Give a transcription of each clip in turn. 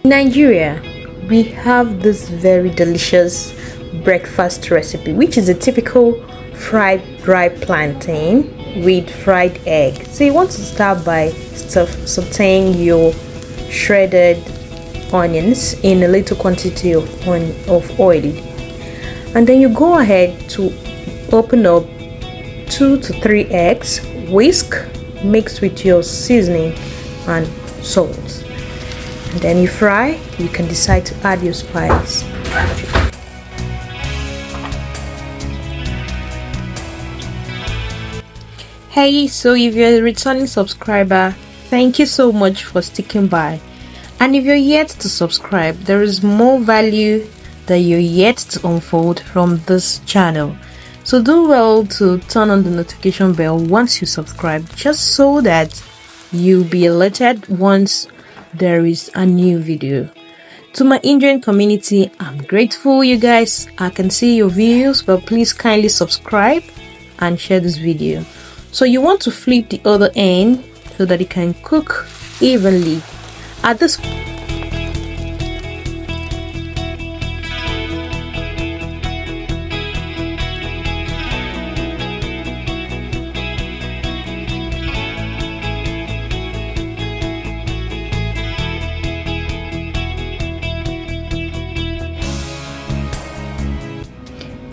In Nigeria, we have this very delicious breakfast recipe, which is a typical fried dry plantain with fried egg. So you want to start by sauteing your shredded onions in a little quantity of oil, and then you go ahead to open up 2 to 3 eggs, whisk, mix with your seasoning and salt, and then you fry. You can decide to add your spice. Hey, so if you're a returning subscriber, thank you so much for sticking by. And if you're yet to subscribe, there is more value that you're yet to unfold from this channel. So do well to turn on the notification bell once you subscribe, just so that you'll be alerted once there is a new video. To my Indian community, I'm grateful, you guys. I can see your videos, but please kindly subscribe and share this video. So you want to flip the other end so that it can cook evenly. At this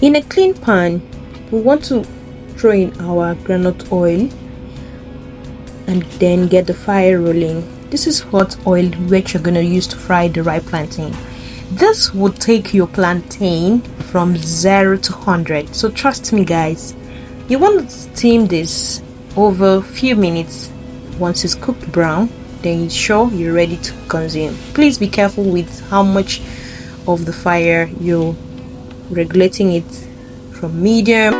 in a clean pan, we want to throw in our groundnut oil and then get the fire rolling. This is hot oil which you're going to use to fry the ripe plantain. This would take your plantain from 0 to 100. So trust me, guys, you want to steam this over a few minutes. Once it's cooked brown, then you're sure you're ready to consume. Please be careful with how much of the fire you're regulating it, from medium